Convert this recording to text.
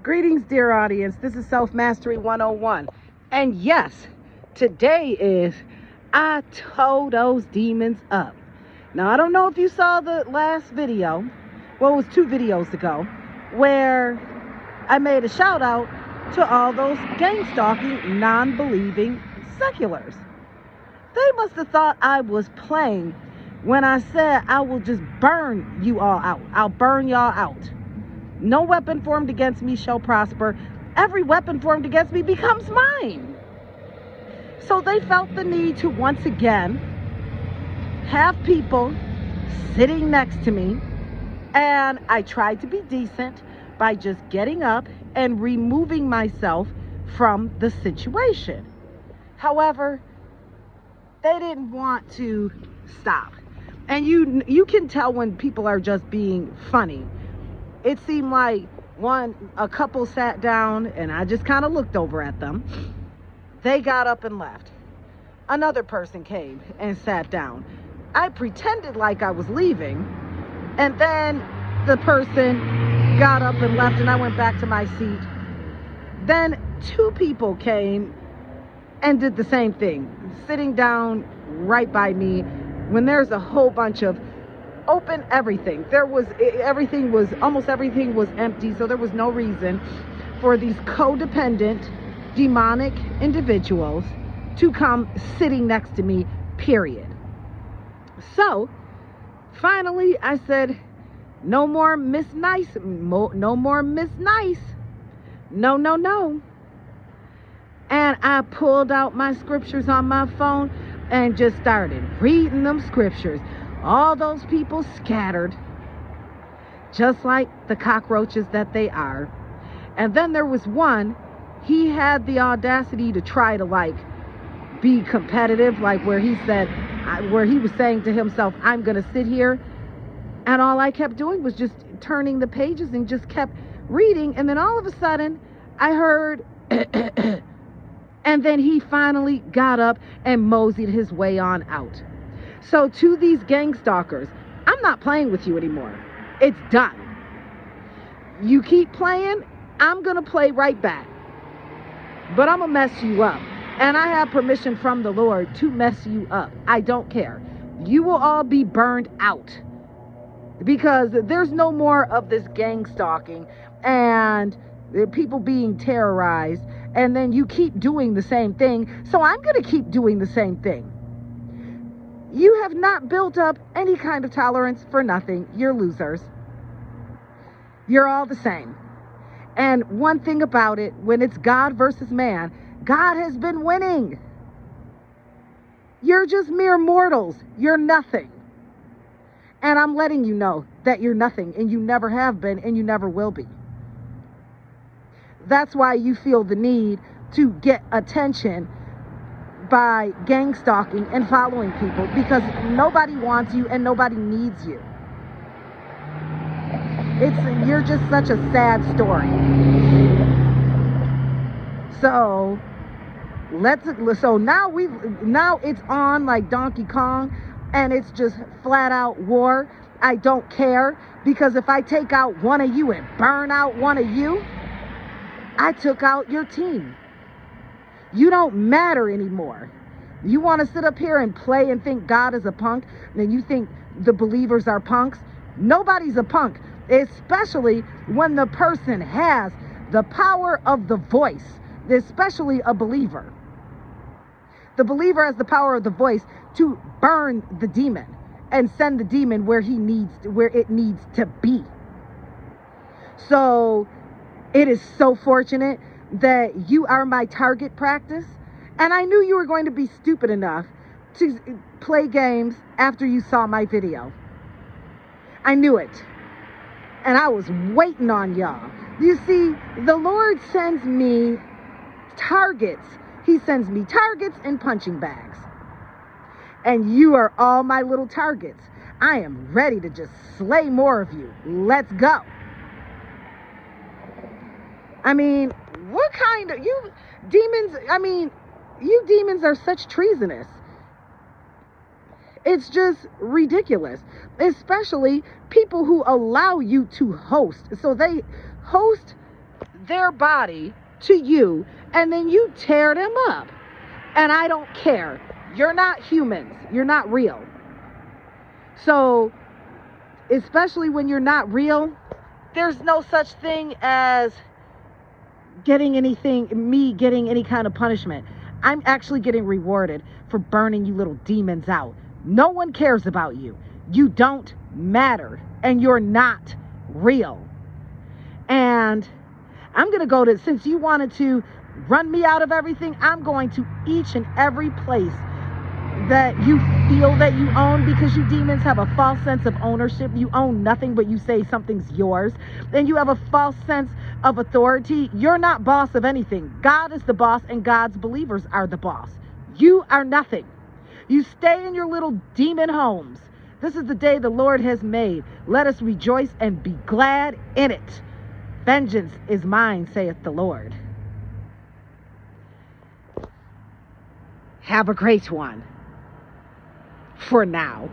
Greetings, dear audience. This is Self-Mastery 101. And yes, today is I Told Those Demons Up. Now, I don't know if you saw the last video. Well, it was 2 videos ago, where I made a shout out to all those gang-stalking, non-believing seculars. They must have thought I was playing when I said I will just burn you all out. I'll burn y'all out. No weapon formed against me shall prosper. Every weapon formed against me becomes mine. So they felt the need to once again have people sitting next to me. And I tried to be decent by just getting up and removing myself from the situation. However, they didn't want to stop. And you can tell when people are just being funny. It seemed like a couple sat down and I just kind of looked over at them. They got up and left. Another person came and sat down. I pretended like I was leaving, and then the person got up and left and I went back to my seat. Then 2 people came and did the same thing, sitting down right by me when there's a whole bunch of open everything. Almost everything was empty, so there was no reason for these codependent, demonic individuals to come sitting next to me, period. So, finally, I said, no more Miss Nice, no more Miss Nice. No, no, no. And I pulled out my scriptures on my phone and just started reading them scriptures. All those people scattered, just like the cockroaches that they are. And then there was one, he had the audacity to try to be competitive, where he was saying to himself, I'm going to sit here. And all I kept doing was just turning the pages and just kept reading. And then all of a sudden I heard, and then he finally got up and moseyed his way on out. So to these gang stalkers, I'm not playing with you anymore. It's done. You keep playing, I'm going to play right back. But I'm going to mess you up. And I have permission from the Lord to mess you up. I don't care. You will all be burned out. Because there's no more of this gang stalking and people being terrorized. And then you keep doing the same thing. So I'm going to keep doing the same thing. You have not built up any kind of tolerance for nothing. You're losers. You're all the same. And one thing about it, when it's God versus man, God has been winning. You're just mere mortals. You're nothing. And I'm letting you know that you're nothing, and you never have been, and you never will be. That's why you feel the need to get attention by gang stalking and following people, because nobody wants you and nobody needs you. You're just such a sad story. So now it's on like Donkey Kong, and it's just flat out war. I don't care, because if I take out one of you and burn out one of you, I took out your team. You don't matter anymore. You want to sit up here and play and think God is a punk, and you think the believers are punks? Nobody's a punk, especially when the person has the power of the voice, especially a believer. The believer has the power of the voice to burn the demon and send the demon where it needs to be. So it is so fortunate that you are my target practice. And I knew you were going to be stupid enough to play games after you saw my video. I knew it. And I was waiting on y'all. You see, the Lord sends me targets. He sends me targets and punching bags. And you are all my little targets. I am ready to just slay more of you. Let's go. I mean, what kind of, you demons are such treasonous. It's just ridiculous, especially people who allow you to host. So they host their body to you, and then you tear them up. And I don't care. You're not humans. You're not real. So, especially when you're not real, there's no such thing as me getting any kind of punishment. I'm actually getting rewarded for burning you little demons out. No one cares about you. You don't matter, and you're not real. And I'm going to go to, since you wanted to run me out of everything, I'm going to each and every place that you feel that you own, because you demons have a false sense of ownership. You own nothing, but you say something's yours. Then you have a false sense of authority. You're not boss of anything. God is the boss, and God's believers are the boss. You are nothing. You stay in your little demon homes. This is the day the Lord has made. Let us rejoice and be glad in it. Vengeance is mine, saith the Lord. Have a great one. For now.